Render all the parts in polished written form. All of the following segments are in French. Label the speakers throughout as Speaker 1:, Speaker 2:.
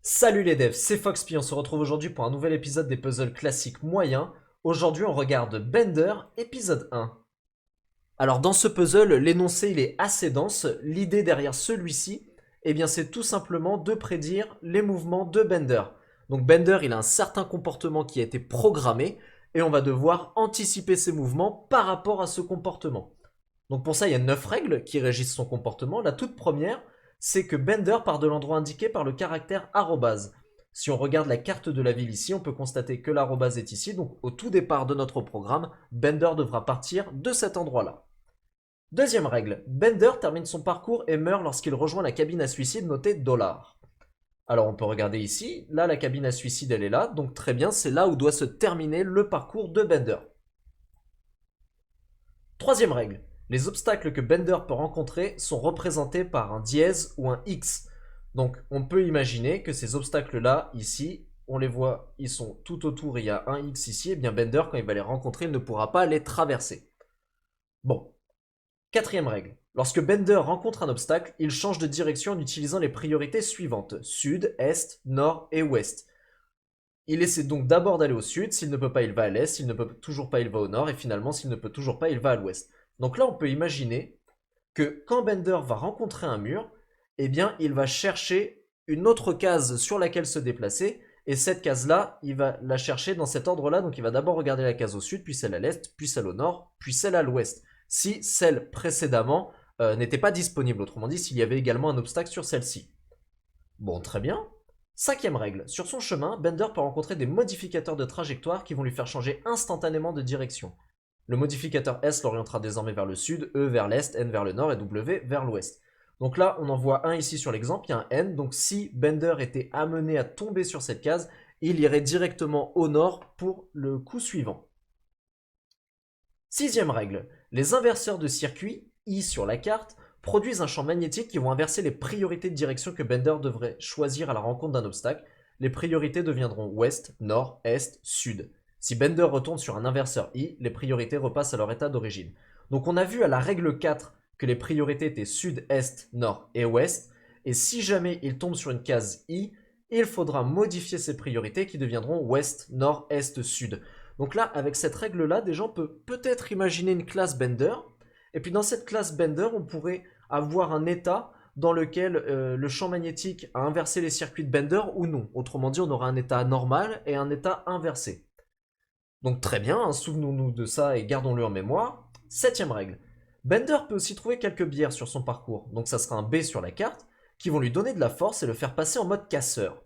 Speaker 1: Salut les devs, c'est FoxPy, on se retrouve aujourd'hui pour un nouvel épisode des puzzles classiques moyens. Aujourd'hui on regarde Bender, épisode 1. Alors dans ce puzzle, l'énoncé il est assez dense, l'idée derrière celui-ci, eh bien c'est tout simplement de prédire les mouvements de Bender. Donc Bender il a un certain comportement qui a été programmé, et on va devoir anticiper ses mouvements par rapport à ce comportement. Donc pour ça, il y a 9 règles qui régissent son comportement. La toute première, c'est que Bender part de l'endroit indiqué par le caractère arrobase. Si on regarde la carte de la ville ici, on peut constater que l'arrobase est ici. Donc au tout départ de notre programme, Bender devra partir de cet endroit-là. Deuxième règle, Bender termine son parcours et meurt lorsqu'il rejoint la cabine à suicide notée $. Alors on peut regarder ici, là la cabine à suicide elle est là, donc très bien, c'est là où doit se terminer le parcours de Bender. Troisième règle, les obstacles que Bender peut rencontrer sont représentés par un dièse ou un X. Donc on peut imaginer que ces obstacles-là, ici, on les voit, ils sont tout autour, il y a un X ici, et bien Bender, quand il va les rencontrer, il ne pourra pas les traverser. Bon. Quatrième règle, lorsque Bender rencontre un obstacle, il change de direction en utilisant les priorités suivantes, sud, est, nord et ouest. Il essaie donc d'abord d'aller au sud, s'il ne peut pas, il va à l'est, s'il ne peut toujours pas, il va au nord, et finalement, s'il ne peut toujours pas, il va à l'ouest. Donc là, on peut imaginer que quand Bender va rencontrer un mur, eh bien, il va chercher une autre case sur laquelle se déplacer, et cette case-là, il va la chercher dans cet ordre-là, donc il va d'abord regarder la case au sud, puis celle à l'est, puis celle au nord, puis celle à l'ouest, si celle précédemment n'était pas disponible, autrement dit, s'il y avait également un obstacle sur celle-ci. Bon, très bien. Cinquième règle, sur son chemin, Bender peut rencontrer des modificateurs de trajectoire qui vont lui faire changer instantanément de direction. Le modificateur S l'orientera désormais vers le sud, E vers l'est, N vers le nord et W vers l'ouest. Donc là, on en voit un ici sur l'exemple, il y a un N, donc si Bender était amené à tomber sur cette case, il irait directement au nord pour le coup suivant. Sixième règle, les inverseurs de circuit, I sur la carte, produisent un champ magnétique qui vont inverser les priorités de direction que Bender devrait choisir à la rencontre d'un obstacle. Les priorités deviendront ouest, nord, est, sud. Si Bender retourne sur un inverseur I, les priorités repassent à leur état d'origine. Donc on a vu à la règle 4 que les priorités étaient sud, est, nord et ouest, et si jamais il tombe sur une case I, il faudra modifier ces priorités qui deviendront ouest, nord, est, sud. Donc là, avec cette règle-là, déjà on peut peut-être imaginer une classe Bender, et puis dans cette classe Bender, on pourrait avoir un état dans lequel le champ magnétique a inversé les circuits de Bender ou non. Autrement dit, on aura un état normal et un état inversé. Donc très bien, hein, souvenons-nous de ça et gardons-le en mémoire. Septième règle. Bender peut aussi trouver quelques bières sur son parcours, donc ça sera un B sur la carte, qui vont lui donner de la force et le faire passer en mode casseur.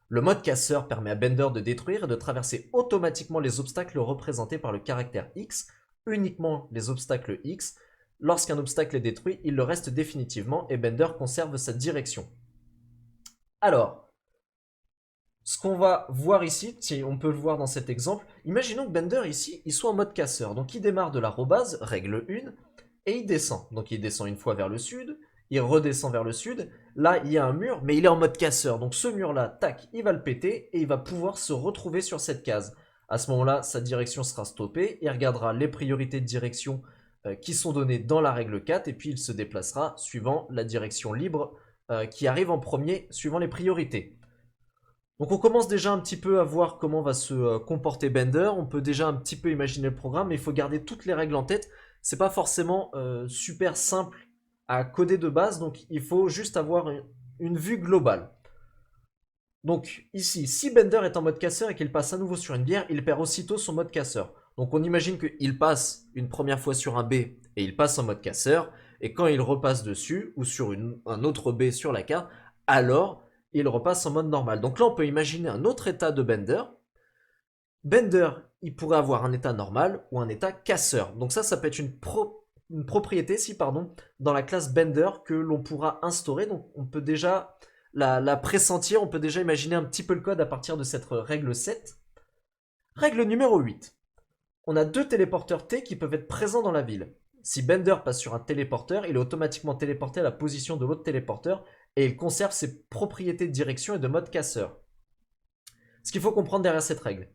Speaker 1: Le mode casseur permet à Bender de détruire et de traverser automatiquement les obstacles représentés par le caractère X, uniquement les obstacles X. Lorsqu'un obstacle est détruit, il le reste définitivement et Bender conserve sa direction. Alors, ce qu'on va voir ici, si on peut le voir dans cet exemple, imaginons que Bender ici, il soit en mode casseur. Donc il démarre de l'arrobase, règle 1, et il descend. Donc il descend une fois vers le sud, il redescend vers le sud. Là, il y a un mur, mais il est en mode casseur. Donc ce mur-là, tac, il va le péter et il va pouvoir se retrouver sur cette case. À ce moment-là, sa direction sera stoppée. Il regardera les priorités de direction qui sont données dans la règle 4 et puis il se déplacera suivant la direction libre qui arrive en premier, suivant les priorités. Donc on commence déjà un petit peu à voir comment va se comporter Bender. On peut déjà un petit peu imaginer le programme, mais il faut garder toutes les règles en tête. C'est pas forcément super simple à coder de base, donc il faut juste avoir une vue globale. Donc ici, si Bender est en mode casseur et qu'il passe à nouveau sur une bière, il perd aussitôt son mode casseur. Donc on imagine qu'il passe une première fois sur un B et il passe en mode casseur, et quand il repasse dessus, ou sur un autre B sur la carte, alors il repasse en mode normal. Donc là on peut imaginer un autre état de Bender. Bender, il pourrait avoir un état normal ou un état casseur. Donc ça peut être une propriété dans la classe Bender que l'on pourra instaurer. Donc on peut déjà la pressentir, on peut déjà imaginer un petit peu le code à partir de cette règle 7. Règle numéro 8. On a deux téléporteurs T qui peuvent être présents dans la ville. Si Bender passe sur un téléporteur, il est automatiquement téléporté à la position de l'autre téléporteur et il conserve ses propriétés de direction et de mode casseur. Ce qu'il faut comprendre derrière cette règle.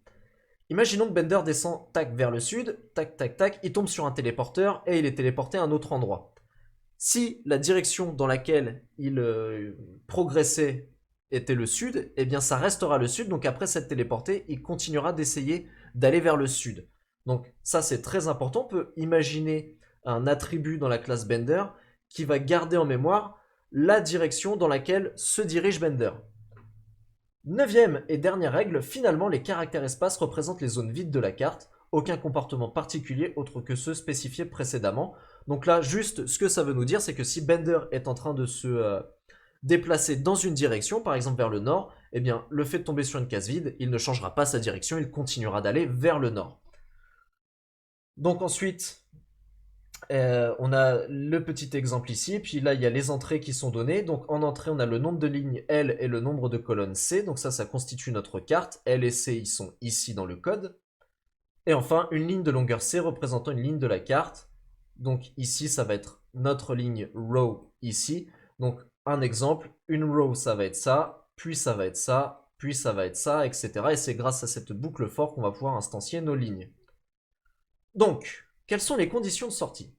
Speaker 1: Imaginons que Bender descend tac vers le sud, tac tac tac, il tombe sur un téléporteur et il est téléporté à un autre endroit. Si la direction dans laquelle il progressait était le sud, eh bien ça restera le sud, donc après s'être téléporté, il continuera d'essayer d'aller vers le sud. Donc ça c'est très important, on peut imaginer un attribut dans la classe Bender qui va garder en mémoire la direction dans laquelle se dirige Bender. Neuvième et dernière règle, finalement les caractères espaces représentent les zones vides de la carte, aucun comportement particulier autre que ceux spécifiés précédemment. Donc là, juste ce que ça veut nous dire, c'est que si Bender est en train de se déplacer dans une direction, par exemple vers le nord, eh bien le fait de tomber sur une case vide, il ne changera pas sa direction, il continuera d'aller vers le nord. Donc ensuite, on a le petit exemple ici, puis là il y a les entrées qui sont données. Donc en entrée, on a le nombre de lignes L et le nombre de colonnes C. Donc ça constitue notre carte. L et C, ils sont ici dans le code. Et enfin, une ligne de longueur C représentant une ligne de la carte. Donc ici, ça va être notre ligne row ici. Donc un exemple, une row, ça va être ça, puis ça va être ça, puis ça va être ça, etc. Et c'est grâce à cette boucle for qu'on va pouvoir instancier nos lignes. Donc, quelles sont les conditions de sortie?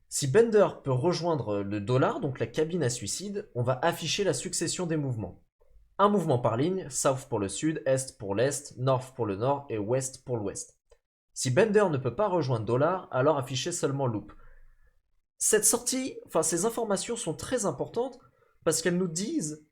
Speaker 1: Si Bender peut rejoindre le dollar, donc la cabine à suicide, on va afficher la succession des mouvements. Un mouvement par ligne, south pour le sud, est pour l'est, north pour le nord et west pour l'ouest. Si Bender ne peut pas rejoindre dollar, alors affichez seulement loop. Cette sortie, enfin ces informations sont très importantes parce qu'elles nous disent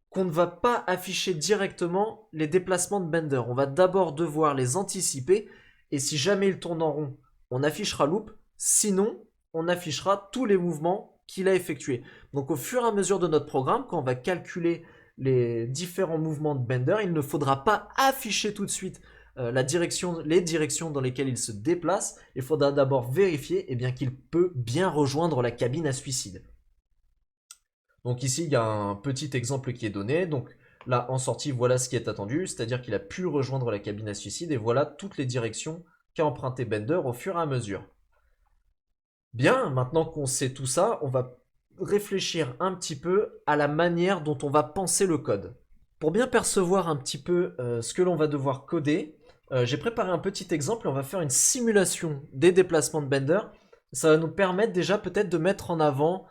Speaker 1: qu'on ne va pas afficher directement les déplacements de Bender. On va d'abord devoir les anticiper et si jamais il tourne en rond, on affichera loop. Sinon, on affichera tous les mouvements qu'il a effectués. Donc au fur et à mesure de notre programme, quand on va calculer les différents mouvements de Bender, il ne faudra pas afficher tout de suite les directions dans lesquelles il se déplace. Il faudra d'abord vérifier qu'il peut bien rejoindre la cabine à suicide. Donc ici, il y a un petit exemple qui est donné. Donc là, en sortie, voilà ce qui est attendu, c'est-à-dire qu'il a pu rejoindre la cabine à suicide et voilà toutes les directions qu'a emprunté Bender au fur et à mesure. Bien, maintenant qu'on sait tout ça, on va réfléchir un petit peu à la manière dont on va penser le code. Pour bien percevoir un petit peu ce que l'on va devoir coder, j'ai préparé un petit exemple et on va faire une simulation des déplacements de Bender. Ça va nous permettre déjà peut-être de mettre en avant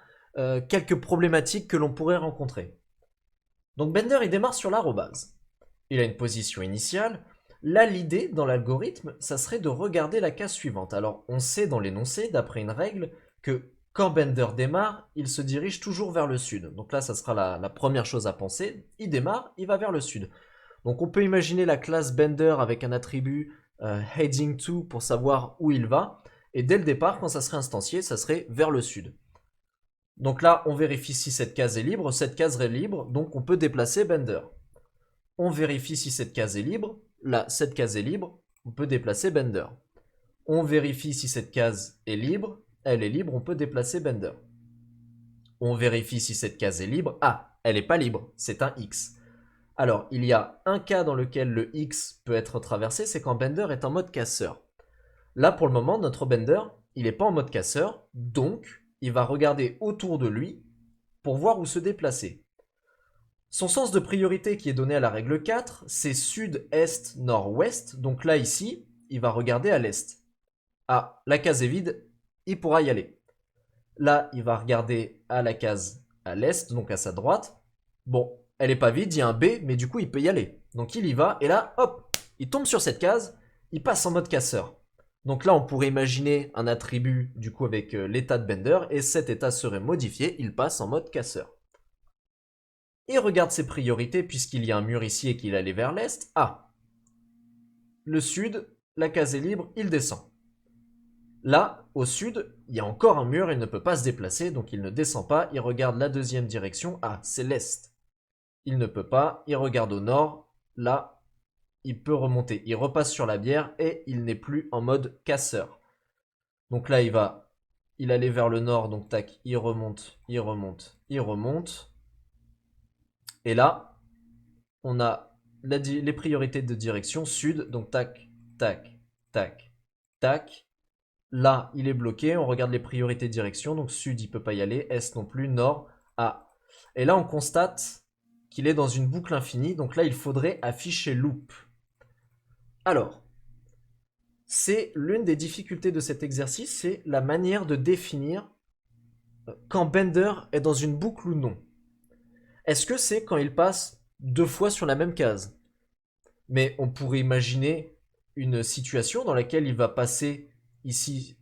Speaker 1: quelques problématiques que l'on pourrait rencontrer. Donc Bender, il démarre sur l'arrobase. Il a une position initiale. Là, l'idée dans l'algorithme, ça serait de regarder la case suivante. Alors, on sait dans l'énoncé, d'après une règle, que quand Bender démarre, il se dirige toujours vers le sud. Donc là, ça sera la première chose à penser. Il démarre, il va vers le sud. Donc on peut imaginer la classe Bender avec un attribut heading to pour savoir où il va. Et dès le départ, quand ça serait instancié, ça serait vers le sud. Donc là, on vérifie si cette case est libre. Cette case est libre, donc on peut déplacer Bender. On vérifie si cette case est libre. Là, cette case est libre, on peut déplacer Bender. On vérifie si cette case est libre. Elle est libre, on peut déplacer Bender. On vérifie si cette case est libre. Ah, elle n'est pas libre, c'est un X. Alors, il y a un cas dans lequel le X peut être traversé, c'est quand Bender est en mode casseur. Là, pour le moment, notre Bender, il n'est pas en mode casseur, donc il va regarder autour de lui pour voir où se déplacer. Son sens de priorité qui est donné à la règle 4, c'est sud, est, nord, ouest. Donc là, ici, il va regarder à l'est. Ah, la case est vide, il pourra y aller. Là, il va regarder à la case à l'est, donc à sa droite. Bon, elle n'est pas vide, il y a un B, mais du coup, il peut y aller. Donc il y va, et là, hop, il tombe sur cette case, il passe en mode casseur. Donc là, on pourrait imaginer un attribut, du coup, avec l'état de Bender, et cet état serait modifié, il passe en mode casseur. Il regarde ses priorités puisqu'il y a un mur ici et qu'il allait vers l'est. Ah, le sud, la case est libre, il descend. Là, au sud, il y a encore un mur, il ne peut pas se déplacer, donc il ne descend pas. Il regarde la deuxième direction. Ah, c'est l'est. Il ne peut pas. Il regarde au nord. Là, il peut remonter. Il repasse sur la bière et il n'est plus en mode casseur. Donc là, il allait vers le nord, donc tac, il remonte, il remonte, il remonte. Et là, on a les priorités de direction sud, donc tac, tac, tac, tac. Là, il est bloqué, on regarde les priorités de direction, donc sud, il peut pas y aller, est non plus, nord, A. Et là, on constate qu'il est dans une boucle infinie, donc là, il faudrait afficher loop. Alors, c'est l'une des difficultés de cet exercice, c'est la manière de définir quand Bender est dans une boucle ou non. Est-ce que c'est quand il passe 2 fois sur la même case? Mais on pourrait imaginer une situation dans laquelle il va passer ici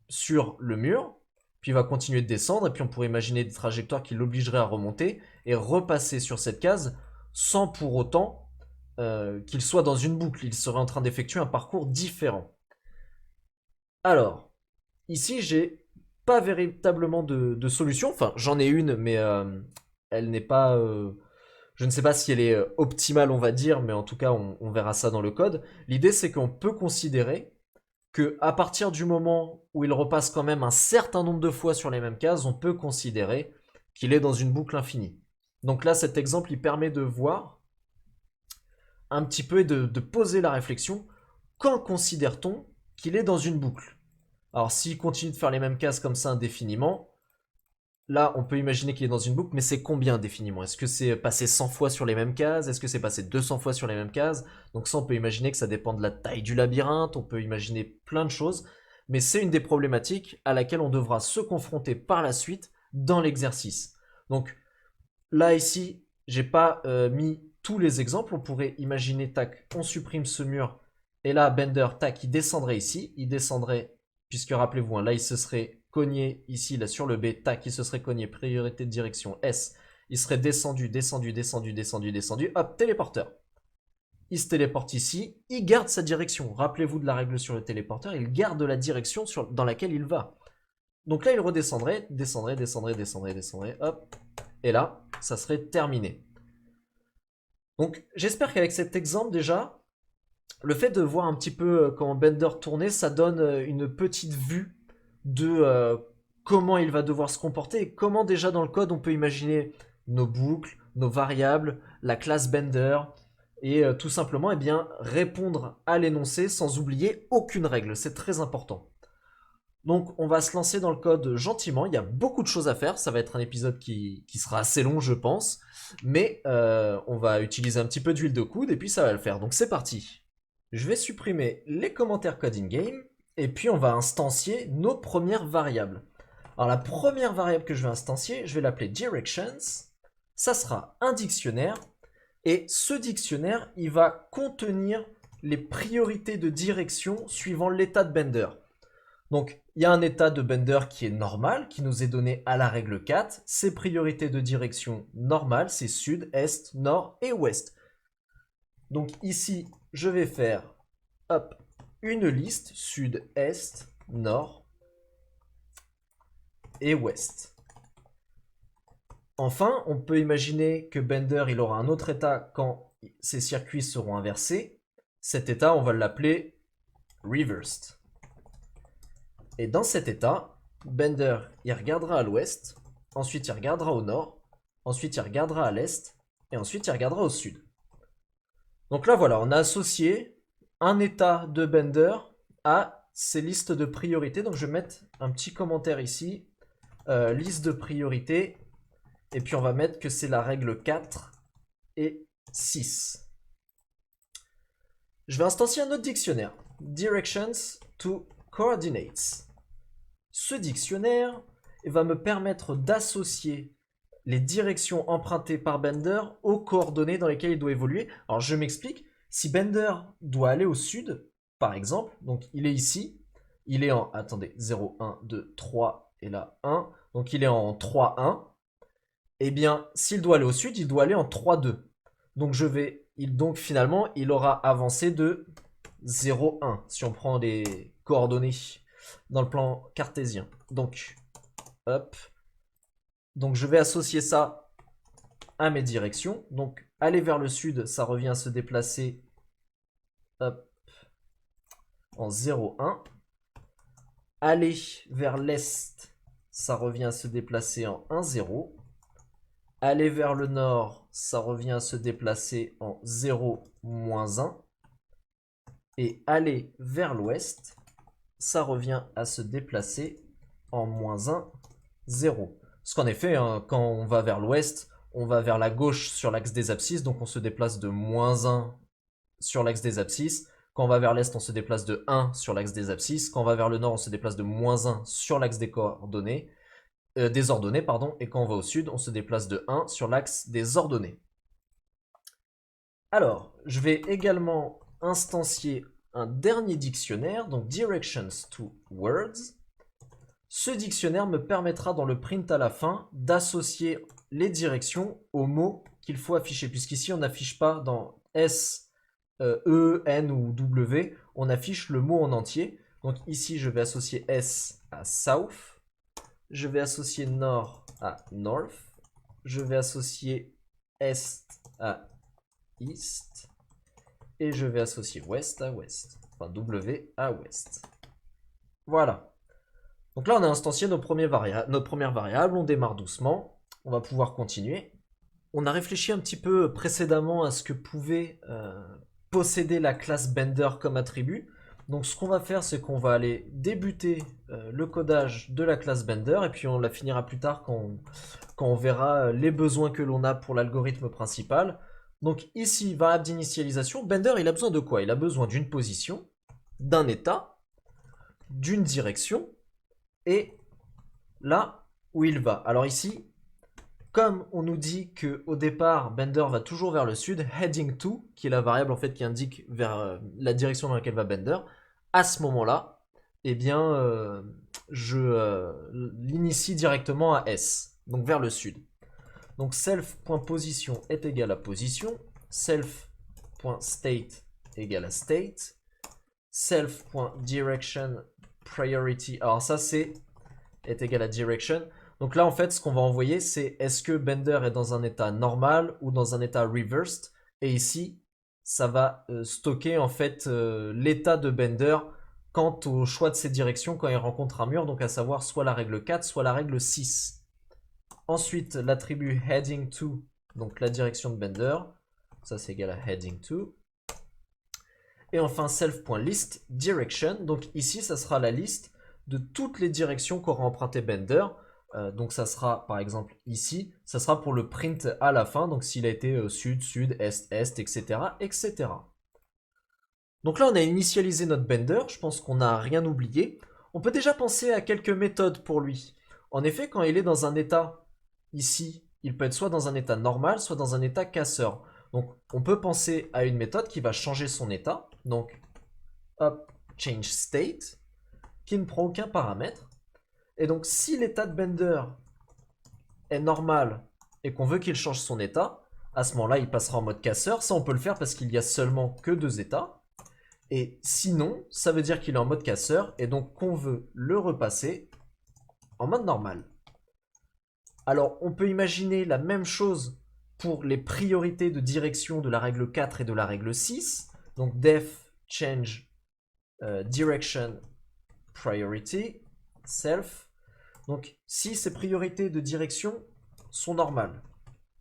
Speaker 1: sur le mur, puis il va continuer de descendre, et puis on pourrait imaginer des trajectoires qui l'obligeraient à remonter et repasser sur cette case sans pour autant qu'il soit dans une boucle. Il serait en train d'effectuer un parcours différent. Alors, ici, j'ai pas véritablement de solution. Enfin, j'en ai une, mais elle n'est pas. Je ne sais pas si elle est optimale, on va dire, mais en tout cas, on verra ça dans le code. L'idée, c'est qu'on peut considérer que à partir du moment où il repasse quand même un certain nombre de fois sur les mêmes cases, on peut considérer qu'il est dans une boucle infinie. Donc là, cet exemple, il permet de voir un petit peu et de poser la réflexion. Quand considère-t-on qu'il est dans une boucle? Alors, s'il continue de faire les mêmes cases comme ça indéfiniment, là, on peut imaginer qu'il est dans une boucle, mais c'est combien indéfiniment? Est-ce que c'est passé 100 fois sur les mêmes cases? Est-ce que c'est passé 200 fois sur les mêmes cases? Donc ça, on peut imaginer que ça dépend de la taille du labyrinthe, on peut imaginer plein de choses, mais c'est une des problématiques à laquelle on devra se confronter par la suite dans l'exercice. Donc là, ici, j'ai pas mis tous les exemples, on pourrait imaginer, tac, on supprime ce mur, et là, Bender, tac, il descendrait ici, il descendrait, puisque rappelez-vous, hein, là, il se serait cogné ici, là, sur le B, tac, il se serait cogné, priorité de direction S, il serait descendu, descendu, descendu, descendu, descendu, hop, téléporteur. Il se téléporte ici, il garde sa direction. Rappelez-vous de la règle sur le téléporteur, il garde la direction dans laquelle il va. Donc là, il redescendrait, descendrait, descendrait, descendrait, descendrait, hop, et là, ça serait terminé. Donc j'espère qu'avec cet exemple déjà, le fait de voir un petit peu comment Bender tournait, ça donne une petite vue de comment il va devoir se comporter et comment déjà dans le code on peut imaginer nos boucles, nos variables, la classe Bender et tout simplement eh bien, répondre à l'énoncé sans oublier aucune règle. C'est très important. Donc on va se lancer dans le code gentiment, il y a beaucoup de choses à faire, ça va être un épisode qui sera assez long je pense, mais on va utiliser un petit peu d'huile de coude et puis ça va le faire. Donc c'est parti. Je vais supprimer les commentaires code in-game et puis on va instancier nos premières variables. Alors la première variable que je vais instancier, je vais l'appeler directions, ça sera un dictionnaire et ce dictionnaire il va contenir les priorités de direction suivant l'état de Bender. Donc, il y a un état de Bender qui est normal, qui nous est donné à la règle 4. Ses priorités de direction normales, c'est sud, est, nord et ouest. Donc ici, je vais faire hop, une liste sud, est, nord et ouest. Enfin, on peut imaginer que Bender il aura un autre état quand ces circuits seront inversés. Cet état, on va l'appeler reversed. Et dans cet état, Bender, il regardera à l'ouest, ensuite il regardera au nord, ensuite il regardera à l'est, et ensuite il regardera au sud. Donc là voilà, on a associé un état de Bender à ces listes de priorités. Donc je vais mettre un petit commentaire ici, liste de priorités, et puis on va mettre que c'est la règle 4 et 6. Je vais instancier un autre dictionnaire, directions to coordinates. Ce dictionnaire va me permettre d'associer les directions empruntées par Bender aux coordonnées dans lesquelles il doit évoluer. Alors je m'explique, si Bender doit aller au sud, par exemple, donc il est ici, il est en, attendez, 0, 1, 2, 3, et là 1, donc il est en 3, 1, eh bien s'il doit aller au sud, il doit aller en 3, 2. Donc donc finalement, il aura avancé de 0, 1, si on prend les coordonnées dans le plan cartésien. Donc, hop. Donc, je vais associer ça à mes directions. Donc, aller vers le sud, ça revient à se déplacer hop, en 0, 1. Aller vers l'est, ça revient à se déplacer en 1, 0. Aller vers le nord, ça revient à se déplacer en 0, moins 1. Et aller vers l'ouest, ça revient à se déplacer en moins 1, 0. Parce qu'en effet, hein, quand on va vers l'ouest, on va vers la gauche sur l'axe des abscisses, donc on se déplace de moins 1 sur l'axe des abscisses. Quand on va vers l'est, on se déplace de 1 sur l'axe des abscisses. Quand on va vers le nord, on se déplace de moins 1 sur l'axe des coordonnées. des ordonnées, pardon, et quand on va au sud, on se déplace de 1 sur l'axe des ordonnées. Alors, je vais également instancier un dernier dictionnaire, donc directions to words. Ce dictionnaire me permettra dans le print à la fin d'associer les directions aux mots qu'il faut afficher, puisqu'ici on n'affiche pas dans S, E, N ou W, on affiche le mot en entier. Donc ici je vais associer S à South, je vais associer Nord à North, je vais associer Est à East, et je vais associer West à West, enfin W à West. Voilà. Donc là, on a instancié notre première variable, on démarre doucement, on va pouvoir continuer. On a réfléchi un petit peu précédemment à ce que pouvait posséder la classe Bender comme attribut. Donc ce qu'on va faire, c'est qu'on va aller débuter le codage de la classe Bender, et puis on la finira plus tard quand on verra les besoins que l'on a pour l'algorithme principal. Donc ici, variable d'initialisation, Bender, il a besoin de quoi? Il a besoin d'une position, d'un état, d'une direction, et là où il va. Alors ici, comme on nous dit qu'au départ, Bender va toujours vers le sud, heading to, qui est la variable en fait qui indique vers la direction dans laquelle va Bender, à ce moment-là, eh bien, je l'initie directement à S, donc vers le sud. Donc self.position est égal à position, self.state égale à state, self.direction priority, alors ça c'est est égal à direction. Donc là en fait ce qu'on va envoyer c'est est-ce que Bender est dans un état normal ou dans un état reversed, et ici ça va stocker en fait l'état de Bender quant au choix de ses directions quand il rencontre un mur, donc à savoir soit la règle 4 soit la règle 6. Ensuite, l'attribut heading to, donc la direction de Bender, ça c'est égal à heading to. Et enfin, self.list direction, donc ici ça sera la liste de toutes les directions qu'aura emprunté Bender. Donc ça sera par exemple ici, ça sera pour le print à la fin, donc s'il a été sud, sud, est, est, etc., etc. Donc là on a initialisé notre Bender, je pense qu'on n'a rien oublié. On peut déjà penser à quelques méthodes pour lui. En effet, quand il est dans un état ici, il peut être soit dans un état normal, soit dans un état casseur. Donc on peut penser à une méthode qui va changer son état. Donc hop, change state, qui ne prend aucun paramètre. Et donc si l'état de Bender est normal et qu'on veut qu'il change son état, à ce moment-là il passera en mode casseur. Ça on peut le faire parce qu'il n'y a seulement que 2 états. Et sinon, ça veut dire qu'il est en mode casseur et donc qu'on veut le repasser en mode normal. Alors, on peut imaginer la même chose pour les priorités de direction de la règle 4 et de la règle 6. Donc, def change direction priority self. Donc, si ces priorités de direction sont normales,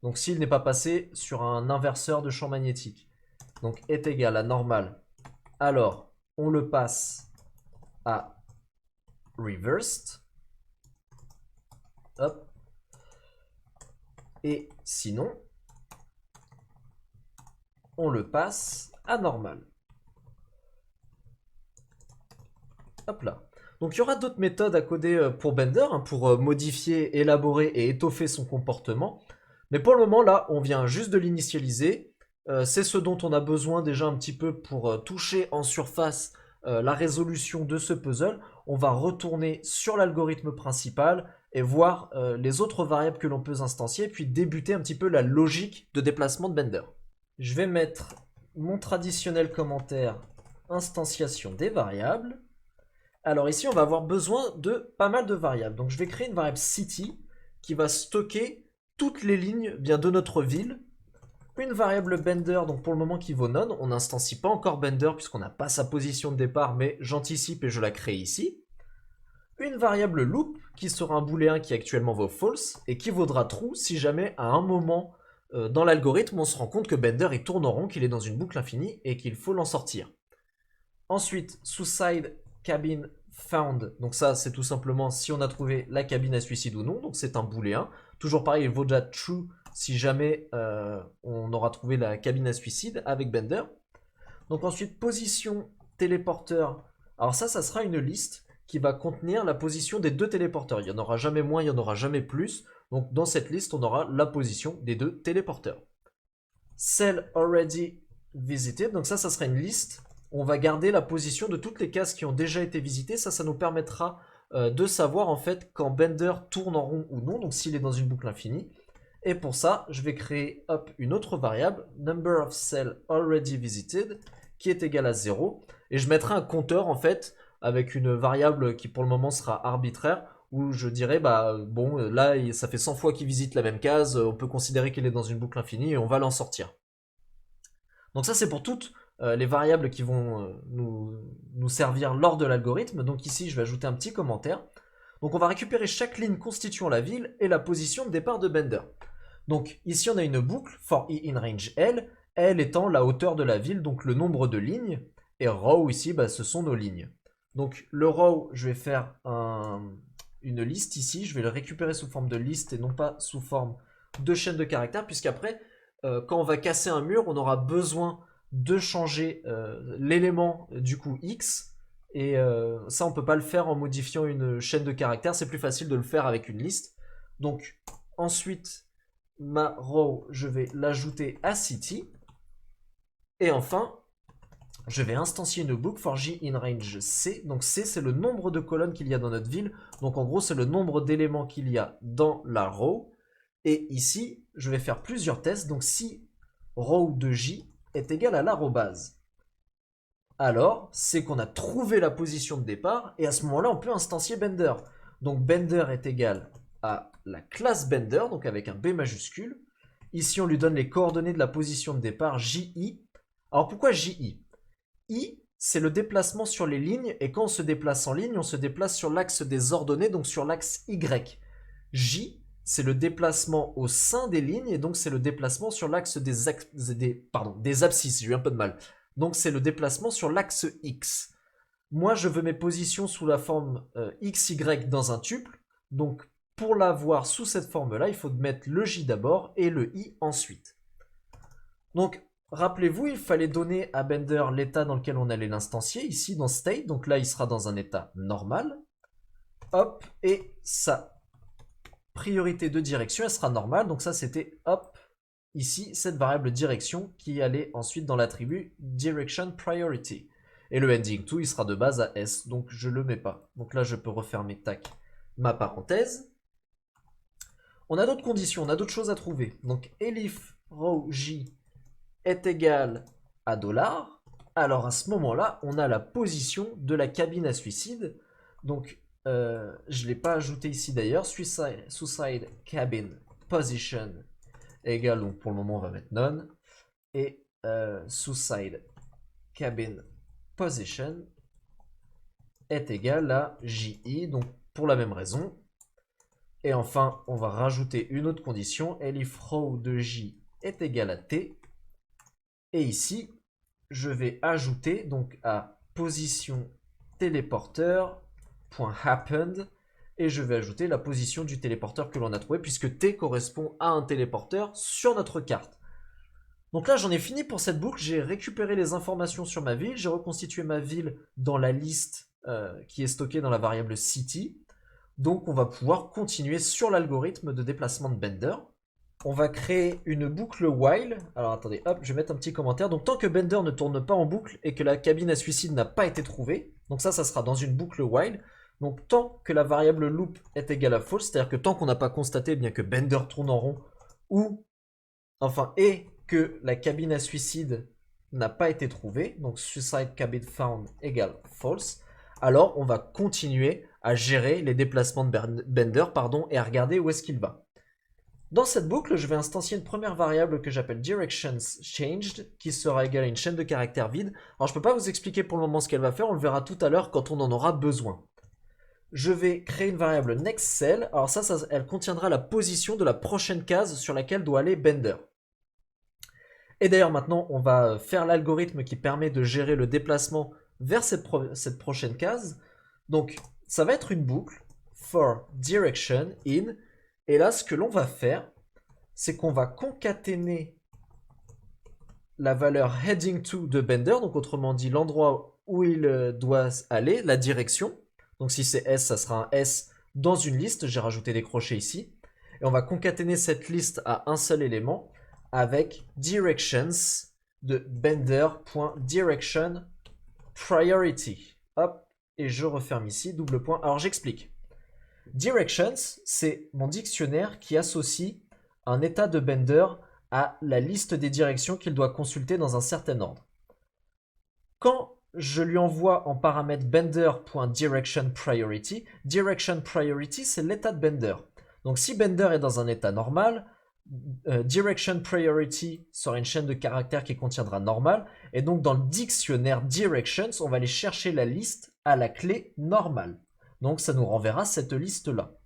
Speaker 1: donc s'il n'est pas passé sur un inverseur de champ magnétique, donc est égal à normal, alors on le passe à reversed. Hop. Et sinon, on le passe à normal. Hop là. Donc il y aura d'autres méthodes à coder pour Bender, pour modifier, élaborer et étoffer son comportement. Mais pour le moment, là, on vient juste de l'initialiser. C'est ce dont on a besoin déjà un petit peu pour toucher en surface la résolution de ce puzzle. On va retourner sur l'algorithme principal et voir les autres variables que l'on peut instancier, puis débuter un petit peu la logique de déplacement de Bender. Je vais mettre mon traditionnel commentaire instanciation des variables. Alors ici, on va avoir besoin de pas mal de variables. Donc je vais créer une variable city qui va stocker toutes les lignes bien de notre ville. Une variable Bender, donc pour le moment qui vaut none. On n'instancie pas encore Bender puisqu'on n'a pas sa position de départ, mais j'anticipe et je la crée ici. Une variable loop qui sera un booléen qui actuellement vaut false et qui vaudra true si jamais à un moment dans l'algorithme on se rend compte que Bender il tourne en rond, qu'il est dans une boucle infinie et qu'il faut l'en sortir. Ensuite, suicide cabin found, donc ça c'est tout simplement si on a trouvé la cabine à suicide ou non, donc c'est un booléen. Toujours pareil, il vaut déjà true si jamais on aura trouvé la cabine à suicide avec Bender. Donc ensuite, position téléporteur, alors ça sera une liste qui va contenir la position des deux téléporteurs. Il n'y en aura jamais moins, il n'y en aura jamais plus. Donc dans cette liste, on aura la position des deux téléporteurs. Cell already visited, donc ça sera une liste. On va garder la position de toutes les cases qui ont déjà été visitées. Ça nous permettra de savoir en fait quand Bender tourne en rond ou non, donc s'il est dans une boucle infinie. Et pour ça, je vais créer une autre variable, number of cells already visited, qui est égal à 0. Et je mettrai un compteur en fait, avec une variable qui pour le moment sera arbitraire, où je dirais, bah bon, là ça fait 100 fois qu'il visite la même case, on peut considérer qu'il est dans une boucle infinie et on va l'en sortir. Donc ça c'est pour toutes les variables qui vont nous servir lors de l'algorithme. Donc ici je vais ajouter un petit commentaire. Donc on va récupérer chaque ligne constituant la ville et la position de départ de Bender. Donc ici on a une boucle for i in range L, L étant la hauteur de la ville, donc le nombre de lignes, et row ici bah, ce sont nos lignes. Donc le row, je vais faire une liste ici, je vais le récupérer sous forme de liste et non pas sous forme de chaîne de caractères, puisqu'après quand on va casser un mur, on aura besoin de changer l'élément du coup X, et ça on peut pas le faire en modifiant une chaîne de caractères, c'est plus facile de le faire avec une liste. Donc ensuite ma row, je vais l'ajouter à city, et enfin je vais instancier une boucle for j in range c. Donc c c'est le nombre de colonnes qu'il y a dans notre ville, donc en gros c'est le nombre d'éléments qu'il y a dans la row. Et ici je vais faire plusieurs tests. Donc si row de j est égal à l'arrobase, alors c'est qu'on a trouvé la position de départ, et à ce moment là on peut instancier Bender. Donc Bender est égal à la classe Bender, donc avec un B majuscule. Ici on lui donne les coordonnées de la position de départ JI. Alors pourquoi JI? I, c'est le déplacement sur les lignes, et quand on se déplace en ligne, on se déplace sur l'axe des ordonnées, donc sur l'axe Y. J, c'est le déplacement au sein des lignes, et donc c'est le déplacement sur l'axe des abscisses, j'ai eu un peu de mal. Donc c'est le déplacement sur l'axe X. Moi, je veux mes positions sous la forme XY dans un tuple, donc pour l'avoir sous cette forme-là, il faut mettre le J d'abord et le I ensuite. Donc, rappelez-vous, il fallait donner à Bender l'état dans lequel on allait l'instancier, ici dans state, donc là il sera dans un état normal. Hop, et sa priorité de direction, elle sera normale, donc ça c'était hop, ici cette variable direction qui allait ensuite dans l'attribut direction priority. Et le ending to, il sera de base à S, donc je le mets pas. Donc là je peux refermer, tac, ma parenthèse. On a d'autres conditions, on a d'autres choses à trouver. Donc elif row j est égal à $, alors à ce moment-là, on a la position de la cabine à suicide. Donc, je ne l'ai pas ajouté ici d'ailleurs. Suicide cabin position égale, donc pour le moment on va mettre none. Et suicide cabin position est égal à JI, donc pour la même raison. Et enfin, on va rajouter une autre condition. Elif row de J est égal à T. Et ici, je vais ajouter donc à position téléporteur.happened, et je vais ajouter la position du téléporteur que l'on a trouvé, puisque T correspond à un téléporteur sur notre carte. Donc là, j'en ai fini pour cette boucle. J'ai récupéré les informations sur ma ville. J'ai reconstitué ma ville dans la liste qui est stockée dans la variable city. Donc on va pouvoir continuer sur l'algorithme de déplacement de Bender. On va créer une boucle while. Alors attendez, hop, je vais mettre un petit commentaire. Donc tant que Bender ne tourne pas en boucle et que la cabine à suicide n'a pas été trouvée, donc ça sera dans une boucle while. Donc tant que la variable loop est égale à false, c'est-à-dire que tant qu'on n'a pas constaté bien que Bender tourne en rond, et que la cabine à suicide n'a pas été trouvée, donc suicide cabin found égale false, alors on va continuer à gérer les déplacements de Bender, et à regarder où est-ce qu'il va. Dans cette boucle, je vais instancier une première variable que j'appelle directions changed, qui sera égale à une chaîne de caractères vide. Alors je ne peux pas vous expliquer pour le moment ce qu'elle va faire, on le verra tout à l'heure quand on en aura besoin. Je vais créer une variable next cell. Alors ça, elle contiendra la position de la prochaine case sur laquelle doit aller Bender. Et d'ailleurs maintenant, on va faire l'algorithme qui permet de gérer le déplacement vers cette prochaine case. Donc ça va être une boucle for direction in. Et là, ce que l'on va faire, c'est qu'on va concaténer la valeur heading to de Bender, donc autrement dit l'endroit où il doit aller, la direction. Donc si c'est S, ça sera un S dans une liste. J'ai rajouté des crochets ici. Et on va concaténer cette liste à un seul élément avec directions de bender.direction priority. Hop, et je referme ici, double point. Alors j'explique. Directions, c'est mon dictionnaire qui associe un état de bender à la liste des directions qu'il doit consulter dans un certain ordre. Quand je lui envoie en paramètre bender.direction_priority, direction priority, c'est l'état de bender. Donc si bender est dans un état normal, direction priority sera une chaîne de caractères qui contiendra normal, et donc dans le dictionnaire directions, on va aller chercher la liste à la clé normale. Donc ça nous renverra cette liste-là.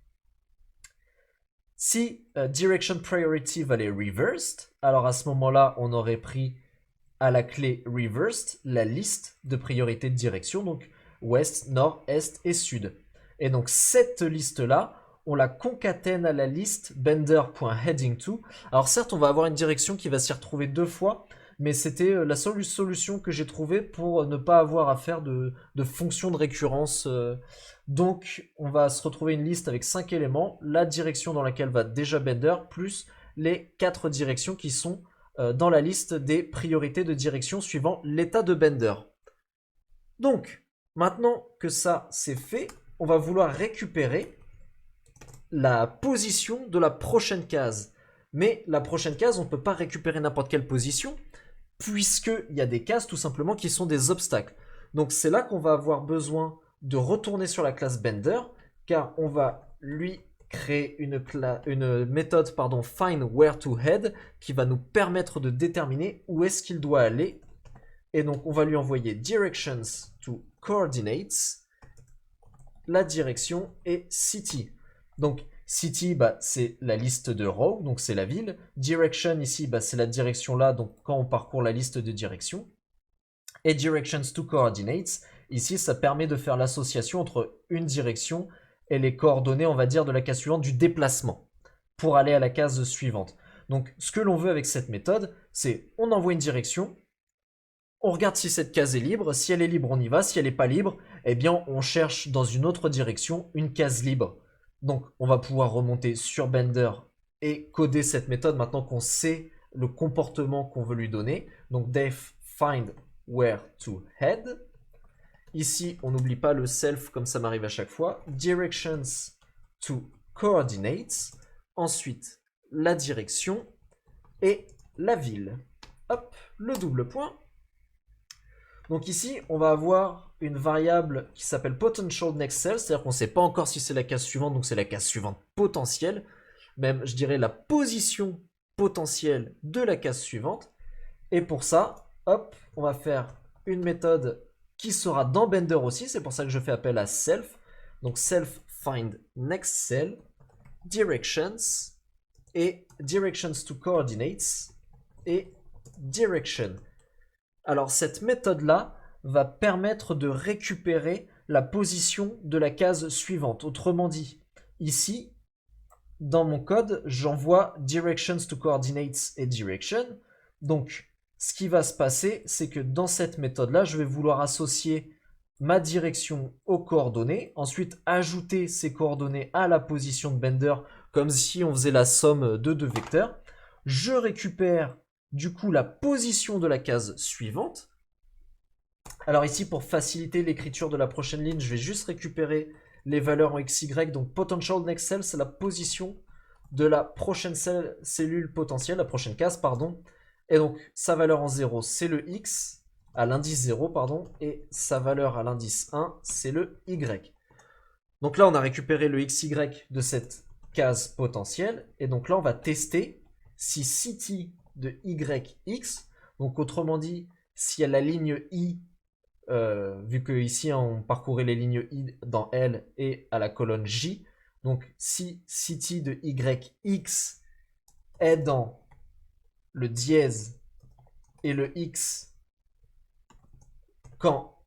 Speaker 1: Si direction priority valait reversed, alors à ce moment-là, on aurait pris à la clé reversed la liste de priorité de direction, donc ouest, nord, est et sud. Et donc cette liste-là, on la concatène à la liste bender.heading2. Alors certes, on va avoir une direction qui va s'y retrouver deux fois, mais c'était la seule solution que j'ai trouvée pour ne pas avoir à faire de fonction de récurrence. Donc on va se retrouver une liste avec 5 éléments, la direction dans laquelle va déjà bender, plus les 4 directions qui sont dans la liste des priorités de direction suivant l'état de bender. Donc, maintenant que ça c'est fait, on va vouloir récupérer la position de la prochaine case. Mais la prochaine case, on ne peut pas récupérer n'importe quelle position, puisqu'il y a des cases tout simplement qui sont des obstacles. Donc c'est là qu'on va avoir besoin de retourner sur la classe Bender, car on va lui créer une méthode find where to head qui va nous permettre de déterminer où est-ce qu'il doit aller. Et donc on va lui envoyer directions to coordinates, la direction et city. Donc city, c'est la liste de row, donc c'est la ville. Direction ici, c'est la direction là, donc quand on parcourt la liste de directions. Et directions to coordinates, ici ça permet de faire l'association entre une direction et les coordonnées, on va dire, de la case suivante du déplacement pour aller à la case suivante. Donc ce que l'on veut avec cette méthode, c'est on envoie une direction, on regarde si cette case est libre, si elle est libre on y va, si elle n'est pas libre, eh bien on cherche dans une autre direction une case libre. Donc on va pouvoir remonter sur Bender et coder cette méthode maintenant qu'on sait le comportement qu'on veut lui donner. Donc def find where to head. Ici, on n'oublie pas le self comme ça m'arrive à chaque fois. Directions to coordinates. Ensuite, la direction et la ville. Hop, le double point. Donc ici, on va avoir une variable qui s'appelle potential next cell, c'est-à-dire qu'on ne sait pas encore si c'est la case suivante, donc c'est la case suivante potentielle. Même, je dirais, la position potentielle de la case suivante. Et pour ça, hop, on va faire une méthode qui sera dans Bender aussi. C'est pour ça que je fais appel à self. Donc self find next cell, directions et directions to coordinates et direction. Alors cette méthode-là va permettre de récupérer la position de la case suivante. Autrement dit, ici, dans mon code, j'envoie directions to coordinates et direction. Donc, ce qui va se passer, c'est que dans cette méthode-là, je vais vouloir associer ma direction aux coordonnées, ensuite ajouter ces coordonnées à la position de Bender, comme si on faisait la somme de deux vecteurs. Je récupère du coup la position de la case suivante. Alors ici, pour faciliter l'écriture de la prochaine ligne, je vais juste récupérer les valeurs en XY. Donc potential next cell, c'est la position de la prochaine cellule potentielle, la prochaine case, pardon. Et donc sa valeur en 0, c'est le X, à l'indice 0, pardon, et sa valeur à l'indice 1, c'est le Y. Donc là, on a récupéré le XY de cette case potentielle, et donc là, on va tester si city de YX, donc autrement dit, si à la ligne I, vu que ici on parcourait les lignes I dans L et à la colonne J, donc si city de YX est dans le dièse et le X quand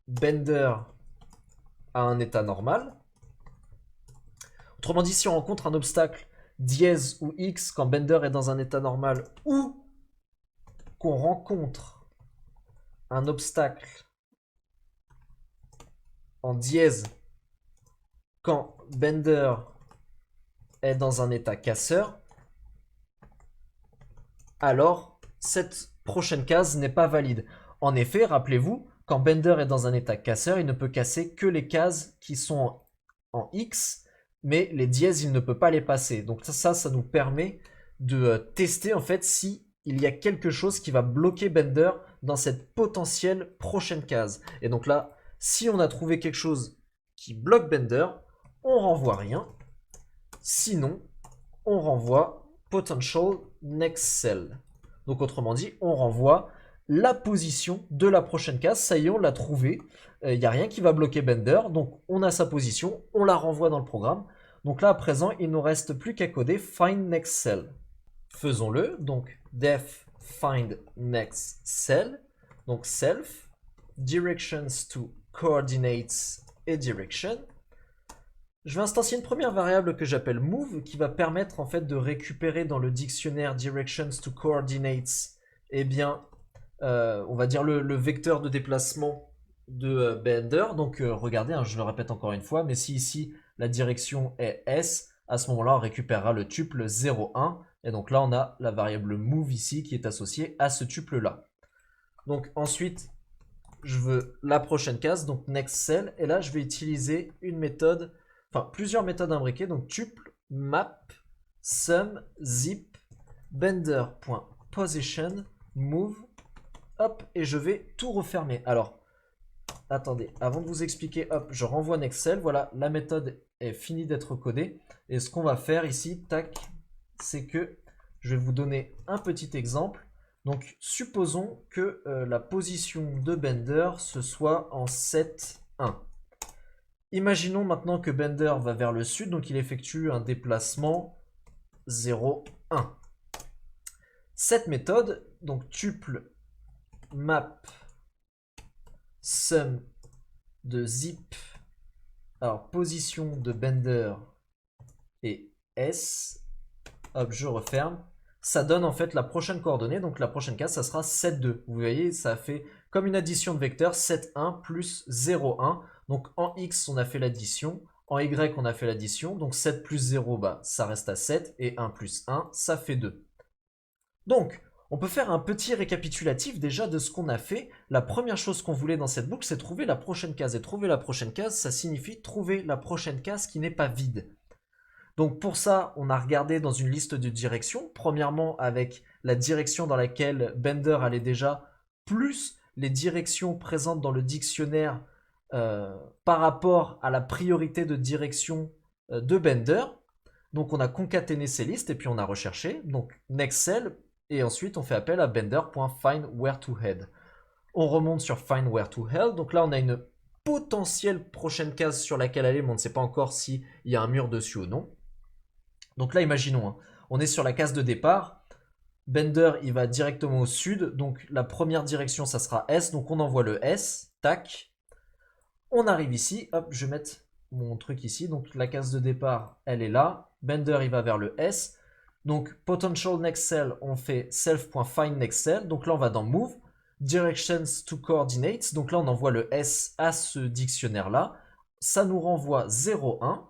Speaker 1: Bender a un état normal. Autrement dit, si on rencontre un obstacle dièse ou X quand Bender est dans un état normal, ou qu'on rencontre un obstacle en dièse quand Bender est dans un état casseur, alors cette prochaine case n'est pas valide. En effet, rappelez-vous, quand Bender est dans un état casseur, il ne peut casser que les cases qui sont en X, mais les dièses, il ne peut pas les passer. Donc ça nous permet de tester en fait si il y a quelque chose qui va bloquer Bender dans cette potentielle prochaine case. Et donc là, si on a trouvé quelque chose qui bloque Bender, on renvoie rien. Sinon, on renvoie potential next cell. Donc autrement dit, on renvoie la position de la prochaine case. Ça y est, on l'a trouvé. Il n'y a rien qui va bloquer Bender. Donc on a sa position, on la renvoie dans le programme. Donc là, à présent, il ne nous reste plus qu'à coder find next cell. Faisons-le. Donc def find next cell. Donc self, directions to coordinates et direction. Je vais instancier une première variable que j'appelle move qui va permettre en fait de récupérer dans le dictionnaire directions to coordinates, eh bien, on va dire le vecteur de déplacement de Bender. Donc regardez, hein, je le répète encore une fois, mais si ici la direction est S, à ce moment-là on récupérera le tuple 0, 1. Et donc là on a la variable move ici qui est associée à ce tuple là. Donc ensuite je veux la prochaine case, donc next cell, et là je vais utiliser une méthode, enfin plusieurs méthodes imbriquées, donc tuple map sum zip bender.position move, hop, et je vais tout refermer. Alors attendez, avant de vous expliquer, hop, je renvoie next cell, voilà, la méthode est finie d'être codée, et ce qu'on va faire ici, tac, c'est que je vais vous donner un petit exemple. Donc supposons que la position de Bender ce soit en 7, 1. Imaginons maintenant que Bender va vers le sud, donc il effectue un déplacement 0, 1. Cette méthode, donc tuple map sum de zip, alors position de Bender et S, hop, je referme. Ça donne en fait la prochaine coordonnée, donc la prochaine case, ça sera 7, 2. Vous voyez, ça fait comme une addition de vecteurs, 7, 1 plus 0, 1. Donc en X, on a fait l'addition, en Y, on a fait l'addition, donc 7 plus 0, bah, ça reste à 7, et 1 plus 1, ça fait 2. Donc, on peut faire un petit récapitulatif déjà de ce qu'on a fait. La première chose qu'on voulait dans cette boucle, c'est trouver la prochaine case. Et trouver la prochaine case, ça signifie trouver la prochaine case qui n'est pas vide. Donc pour ça, on a regardé dans une liste de directions, premièrement avec la direction dans laquelle Bender allait déjà, plus les directions présentes dans le dictionnaire par rapport à la priorité de direction de Bender. Donc on a concaténé ces listes et puis on a recherché, donc next cell, et ensuite on fait appel à bender.findWhereToHead. On remonte sur findWhereToHead, donc là on a une potentielle prochaine case sur laquelle aller, mais on ne sait pas encore s'il y a un mur dessus ou non. Donc là, imaginons, hein, on est sur la case de départ. Bender, il va directement au sud. Donc la première direction, ça sera S. Donc on envoie le S. Tac. On arrive ici. Hop, je vais mettre mon truc ici. Donc la case de départ, elle est là. Bender, il va vers le S. Donc potential next cell, on fait self.find next cell. Donc là, on va dans move. Directions to coordinates. Donc là, on envoie le S à ce dictionnaire-là. Ça nous renvoie 0, 1.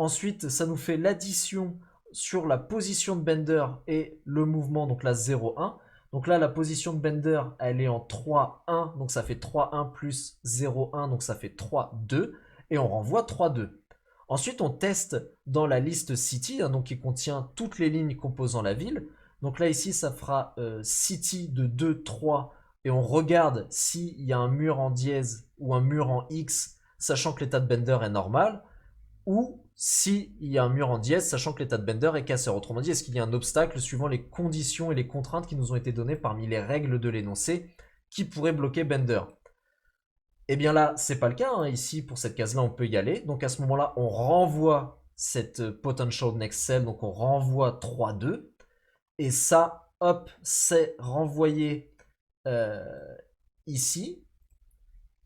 Speaker 1: Ensuite, ça nous fait l'addition sur la position de Bender et le mouvement, donc la 0, 1. Donc là, la position de Bender, elle est en 3, 1. Donc ça fait 3, 1 plus 0, 1. Donc ça fait 3, 2. Et on renvoie 3, 2. Ensuite, on teste dans la liste city, hein, donc qui contient toutes les lignes composant la ville. Donc là, ici, ça fera city de 2, 3. Et on regarde s'il y a un mur en dièse ou un mur en X, sachant que l'état de Bender est normal. Ou s'il y a un mur en dièse, sachant que l'état de Bender est casseur. Autrement dit, est-ce qu'il y a un obstacle suivant les conditions et les contraintes qui nous ont été données parmi les règles de l'énoncé qui pourrait bloquer Bender? Eh bien là, c'est pas le cas. Hein. Ici, pour cette case-là, on peut y aller. Donc à ce moment-là, on renvoie cette potential next cell, donc on renvoie 3, 2. Et ça, hop, c'est renvoyé ici.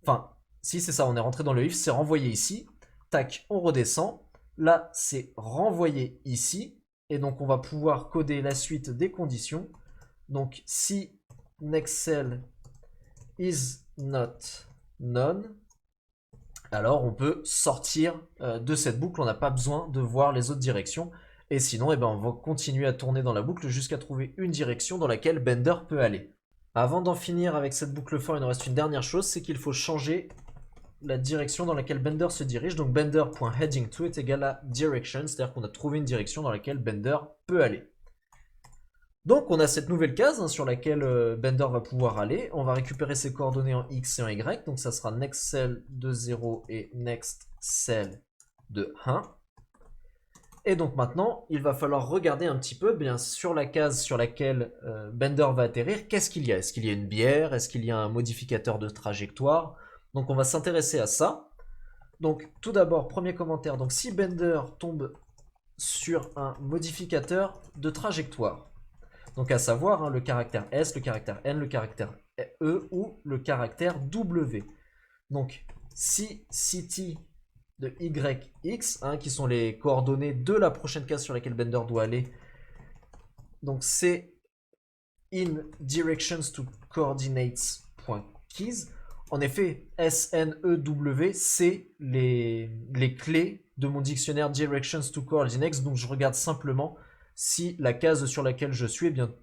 Speaker 1: Enfin, si c'est ça, on est rentré dans le if, c'est renvoyé ici. Tac, on redescend. Là, c'est renvoyé ici. Et donc, on va pouvoir coder la suite des conditions. Donc, si next cell is not none, alors on peut sortir de cette boucle, on n'a pas besoin de voir les autres directions. Et sinon, eh ben, on va continuer à tourner dans la boucle jusqu'à trouver une direction dans laquelle Bender peut aller. Avant d'en finir avec cette boucle for, il nous reste une dernière chose, c'est qu'il faut changer la direction dans laquelle Bender se dirige. Donc Bender.heading2 est égal à direction, c'est-à-dire qu'on a trouvé une direction dans laquelle Bender peut aller. Donc on a cette nouvelle case hein, sur laquelle Bender va pouvoir aller. On va récupérer ses coordonnées en X et en Y. Donc ça sera next cell de 0 et next cell de 1. Et donc maintenant, il va falloir regarder un petit peu bien sur la case sur laquelle Bender va atterrir, qu'est-ce qu'il y a? Est-ce qu'il y a une bière? Est-ce qu'il y a un modificateur de trajectoire? Donc on va s'intéresser à ça. Donc tout d'abord, premier commentaire, donc si Bender tombe sur un modificateur de trajectoire, donc à savoir hein, le caractère S, le caractère N, le caractère E ou le caractère W. Donc si CT de YX, hein, qui sont les coordonnées de la prochaine case sur laquelle Bender doit aller, donc c'est in directions to coordinates.keys. En effet, SNEW, c'est les clés de mon dictionnaire Directions to Coordinates, donc je regarde simplement si la case sur laquelle je suis, eh bien,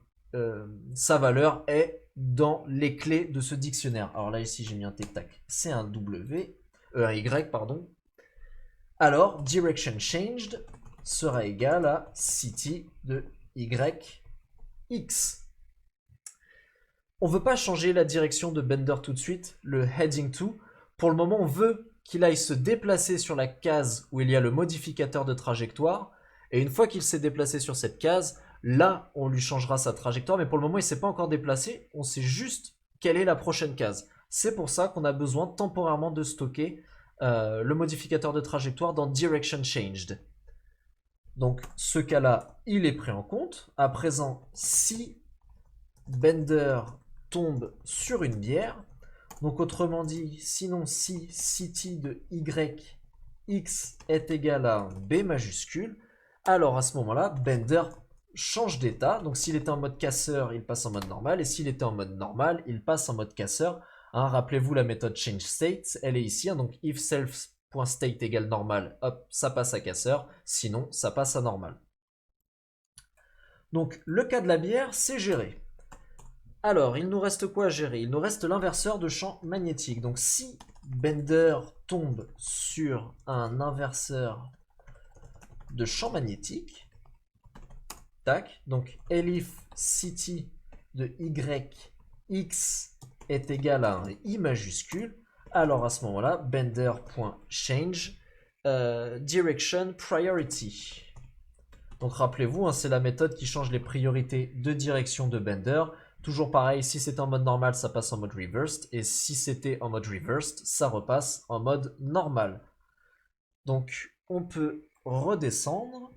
Speaker 1: sa valeur est dans les clés de ce dictionnaire. Alors là, ici, j'ai mis un tac, c'est un W, un Y, pardon. Alors, direction changed sera égal à city de YX. On ne veut pas changer la direction de Bender tout de suite, le heading to. Pour le moment, on veut qu'il aille se déplacer sur la case où il y a le modificateur de trajectoire. Et une fois qu'il s'est déplacé sur cette case, là, on lui changera sa trajectoire. Mais pour le moment, il ne s'est pas encore déplacé. On sait juste quelle est la prochaine case. C'est pour ça qu'on a besoin temporairement de stocker le modificateur de trajectoire dans Direction Changed. Donc, ce cas-là, il est pris en compte. À présent, si Bender tombe sur une bière, donc autrement dit, sinon si city de YX est égal à un B majuscule, alors à ce moment-là, Bender change d'état. Donc s'il était en mode casseur, il passe en mode normal, et s'il était en mode normal, il passe en mode casseur. Hein, rappelez-vous la méthode changeState, elle est ici, hein, donc if self.state égale normal, hop, ça passe à casseur, sinon ça passe à normal. Donc le cas de la bière, c'est géré. Alors, il nous reste quoi à gérer? Il nous reste l'inverseur de champ magnétique. Donc, si Bender tombe sur un inverseur de champ magnétique, tac, donc elif city de YX est égal à un I majuscule, alors à ce moment-là, Bender.change direction priority. Donc, rappelez-vous, hein, c'est la méthode qui change les priorités de direction de Bender. Toujours pareil, si c'était en mode normal, ça passe en mode reversed. Et si c'était en mode reversed, ça repasse en mode normal. Donc, on peut redescendre.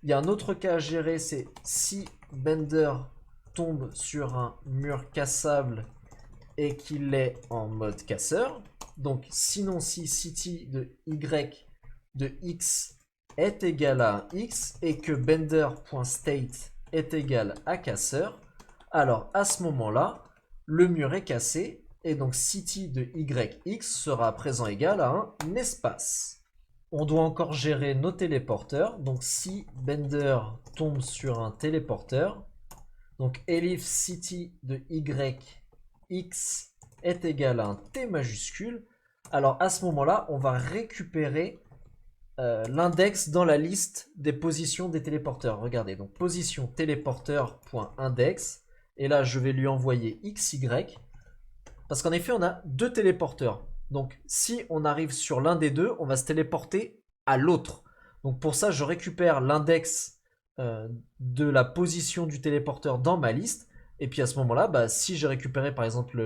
Speaker 1: Il y a un autre cas à gérer, c'est si Bender tombe sur un mur cassable et qu'il est en mode casseur. Donc, sinon, si city de Y de X est égal à un X et que Bender.state est égal à casseur, alors à ce moment-là, le mur est cassé et donc city de YX sera à présent égal à un espace. On doit encore gérer nos téléporteurs. Donc si Bender tombe sur un téléporteur, donc elif city de YX est égal à un T majuscule, alors à ce moment-là, on va récupérer l'index dans la liste des positions des téléporteurs. Regardez, donc position téléporteur.index. Et là, je vais lui envoyer XY. Parce qu'en effet, on a deux téléporteurs. Donc, si on arrive sur l'un des deux, on va se téléporter à l'autre. Donc, pour ça, je récupère l'index de la position du téléporteur dans ma liste. Et puis, à ce moment-là, bah, si j'ai récupéré, par exemple,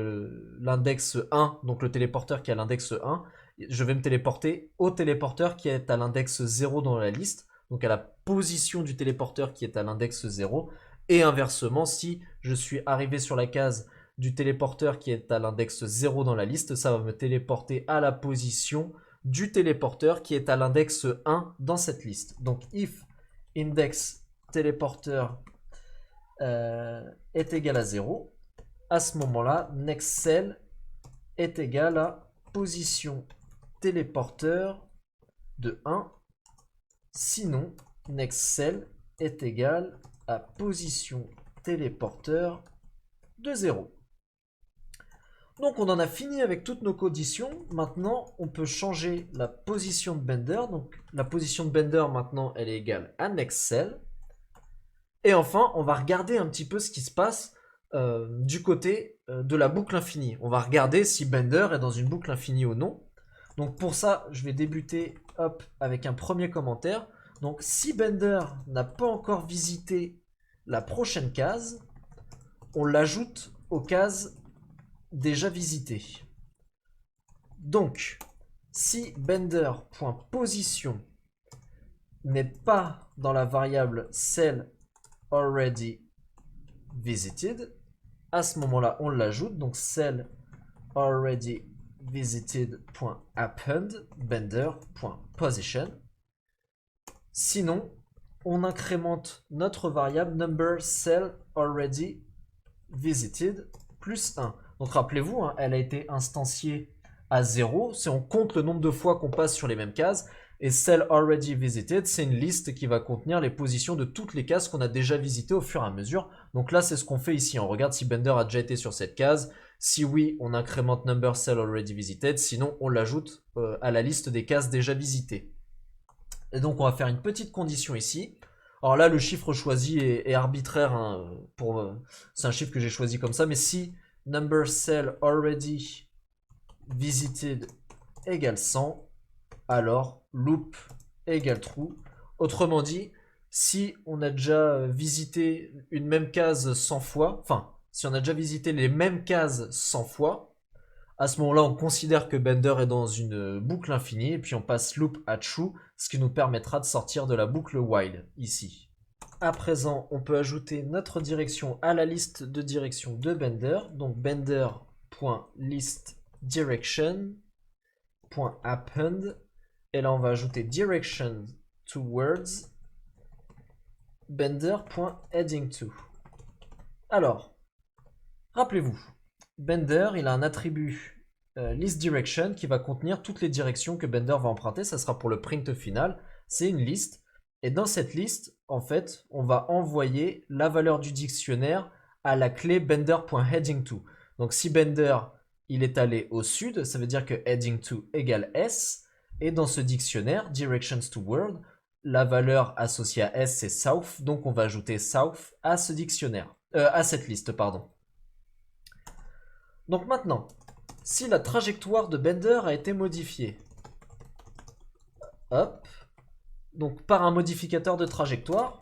Speaker 1: l'index 1, donc le téléporteur qui a l'index 1, je vais me téléporter au téléporteur qui est à l'index 0 dans la liste. Donc, à la position du téléporteur qui est à l'index 0. Et inversement, si je suis arrivé sur la case du téléporteur qui est à l'index 0 dans la liste, ça va me téléporter à la position du téléporteur qui est à l'index 1 dans cette liste. Donc if index téléporteur est égal à 0, à ce moment-là, next cell est égal à position téléporteur de 1, sinon next cell est égal à position téléporteur de 0. Donc on en a fini avec toutes nos conditions. Maintenant, on peut changer la position de Bender. Donc la position de Bender maintenant, elle est égale à next cell. Et enfin, on va regarder un petit peu ce qui se passe du côté de la boucle infinie. On va regarder si Bender est dans une boucle infinie ou non. Donc pour ça, je vais débuter avec un premier commentaire. Donc si Bender n'a pas encore visité la prochaine case, on l'ajoute aux cases déjà visitées. Donc si Bender.position n'est pas dans la variable cell already visited, à ce moment-là, on l'ajoute. Donc cell already visited.append bender.position. Sinon, on incrémente notre variable number cell already visited plus 1. Donc rappelez-vous, hein, elle a été instanciée à 0. Si on compte le nombre de fois qu'on passe sur les mêmes cases. Et cell already visited, c'est une liste qui va contenir les positions de toutes les cases qu'on a déjà visitées au fur et à mesure. Donc là, c'est ce qu'on fait ici. On regarde si Bender a déjà été sur cette case. Si oui, on incrémente number cell already visited. Sinon, on l'ajoute à la liste des cases déjà visitées. Et donc, on va faire une petite condition ici. Alors là, le chiffre choisi est arbitraire. Hein, c'est un chiffre que j'ai choisi comme ça. Mais si number cell already visited égale 100, alors loop égale true. Autrement dit, si on a déjà visité une même case 100 fois, enfin, si on a déjà visité les mêmes cases 100 fois, à ce moment-là, on considère que Bender est dans une boucle infinie, et puis on passe loop à true, ce qui nous permettra de sortir de la boucle while, ici. À présent, on peut ajouter notre direction à la liste de direction de Bender, donc bender.listDirection.append. Et là, on va ajouter direction towards bender.heading2. Alors, rappelez-vous, Bender, il a un attribut listDirection qui va contenir toutes les directions que Bender va emprunter. Ça sera pour le print final. C'est une liste. Et dans cette liste, en fait, on va envoyer la valeur du dictionnaire à la clé bender.heading2. Donc si Bender, il est allé au sud, ça veut dire que heading2 égale S. Et dans ce dictionnaire, directions to world, la valeur associée à S, c'est south. Donc on va ajouter south à ce dictionnaire, à cette liste, pardon. Donc maintenant, si la trajectoire de Bender a été modifiée, hop, donc par un modificateur de trajectoire,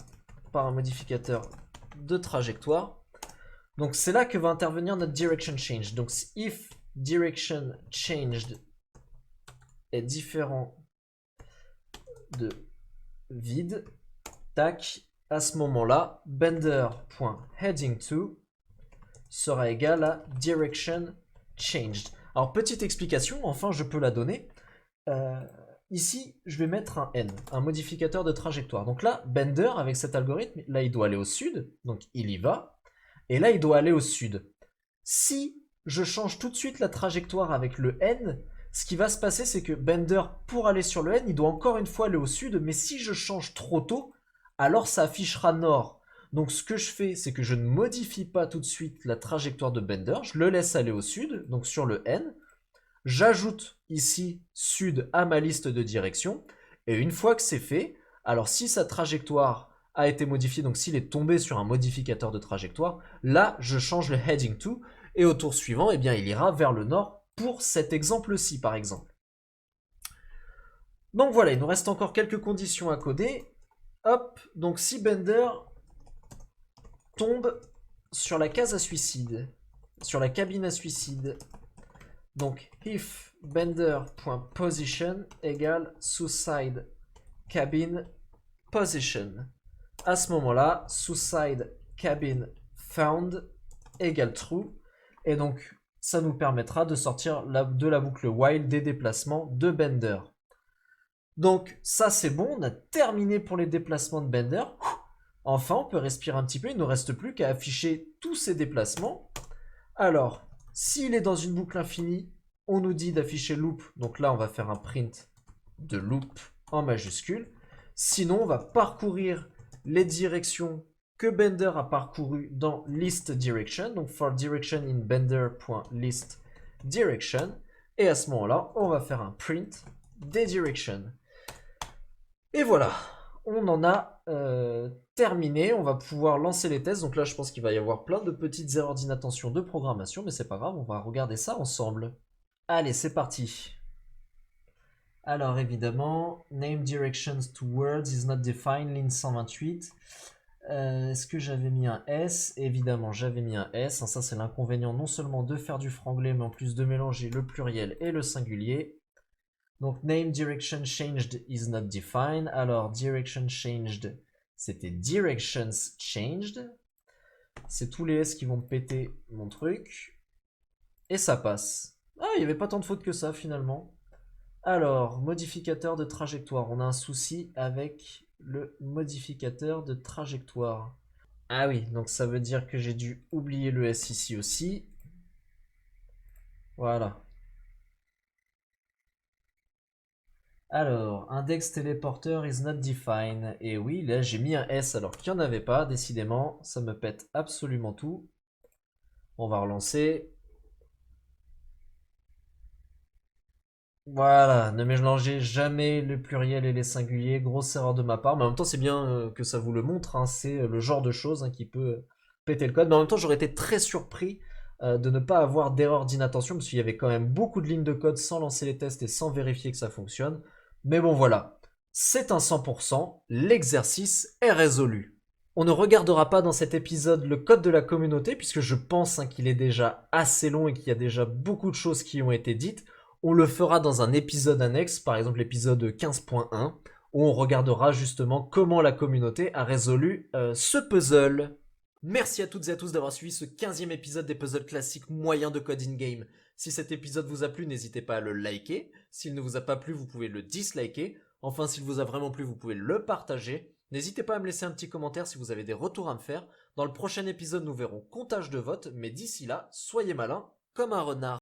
Speaker 1: donc c'est là que va intervenir notre direction change. Donc if direction changed est différent de vide, tac, à ce moment-là, bender.heading2 sera égal à direction changed. Alors, petite explication, enfin, je peux la donner. Ici, je vais mettre un n, un modificateur de trajectoire. Donc là, Bender, avec cet algorithme, là, il doit aller au sud, donc il y va. Et là, il doit aller au sud. Si je change tout de suite la trajectoire avec le n, ce qui va se passer, c'est que Bender, pour aller sur le n, il doit encore une fois aller au sud, mais si je change trop tôt, alors ça affichera nord. Donc ce que je fais, c'est que je ne modifie pas tout de suite la trajectoire de Bender, je le laisse aller au sud, donc sur le n. J'ajoute ici sud à ma liste de direction, et une fois que c'est fait, alors si sa trajectoire a été modifiée, donc s'il est tombé sur un modificateur de trajectoire, là je change le heading to, et au tour suivant, eh bien, il ira vers le nord pour cet exemple-ci, par exemple. Donc voilà, il nous reste encore quelques conditions à coder. Hop, donc si Bender tombe sur la case à suicide, sur la cabine à suicide, donc if bender.position égale suicide cabin position. À ce moment-là, suicide cabin found égale true. Et donc, ça nous permettra de sortir de la boucle while des déplacements de Bender. Donc ça c'est bon, on a terminé pour les déplacements de Bender. Enfin, on peut respirer un petit peu, il ne nous reste plus qu'à afficher tous ces déplacements. Alors, s'il est dans une boucle infinie, On nous dit d'afficher loop, donc là on va faire un print de loop en majuscule. Sinon, on va parcourir les directions que Bender a parcourues dans list direction, donc for direction in bender.list direction. Et à ce moment-là, on va faire un print des directions. Et voilà, on en a terminé. On va pouvoir lancer les tests. Donc là, je pense qu'il va y avoir plein de petites erreurs d'inattention de programmation, mais c'est pas grave, on va regarder ça ensemble. Allez, c'est parti. Alors évidemment, name directions to words is not defined, ligne 128. Est-ce que j'avais mis un S? Évidemment, j'avais mis un S. Ça, c'est l'inconvénient non seulement de faire du franglais, mais en plus de mélanger le pluriel et le singulier. Donc, name direction changed is not defined. Alors, direction changed, c'était directions changed. C'est tous les S qui vont péter mon truc. Et ça passe. Ah, il n'y avait pas tant de fautes que ça finalement. Alors, modificateur de trajectoire. On a un souci avec le modificateur de trajectoire. Ah oui, donc ça veut dire que j'ai dû oublier le S ici aussi. Voilà. Alors, index téléporteur is not defined. Et oui, là j'ai mis un S alors qu'il n'y en avait pas. Décidément, ça me pète absolument tout. On va relancer. Voilà, ne mélangez jamais le pluriel et les singuliers, grosse erreur de ma part, mais en même temps c'est bien que ça vous le montre, hein, c'est le genre de choses qui peut péter le code, mais en même temps j'aurais été très surpris de ne pas avoir d'erreur d'inattention, parce qu'il y avait quand même beaucoup de lignes de code sans lancer les tests et sans vérifier que ça fonctionne, mais bon voilà, c'est un 100%, l'exercice est résolu. On ne regardera pas dans cet épisode le code de la communauté, puisque je pense qu'il est déjà assez long et qu'il y a déjà beaucoup de choses qui ont été dites. On le fera dans un épisode annexe, par exemple l'épisode 15.1, où on regardera justement comment la communauté a résolu ce puzzle. Merci à toutes et à tous d'avoir suivi ce 15e épisode des puzzles classiques moyens de code in-game. Si cet épisode vous a plu, n'hésitez pas à le liker. S'il ne vous a pas plu, vous pouvez le disliker. Enfin, s'il vous a vraiment plu, vous pouvez le partager. N'hésitez pas à me laisser un petit commentaire si vous avez des retours à me faire. Dans le prochain épisode, nous verrons comptage de votes, mais d'ici là, soyez malins comme un renard.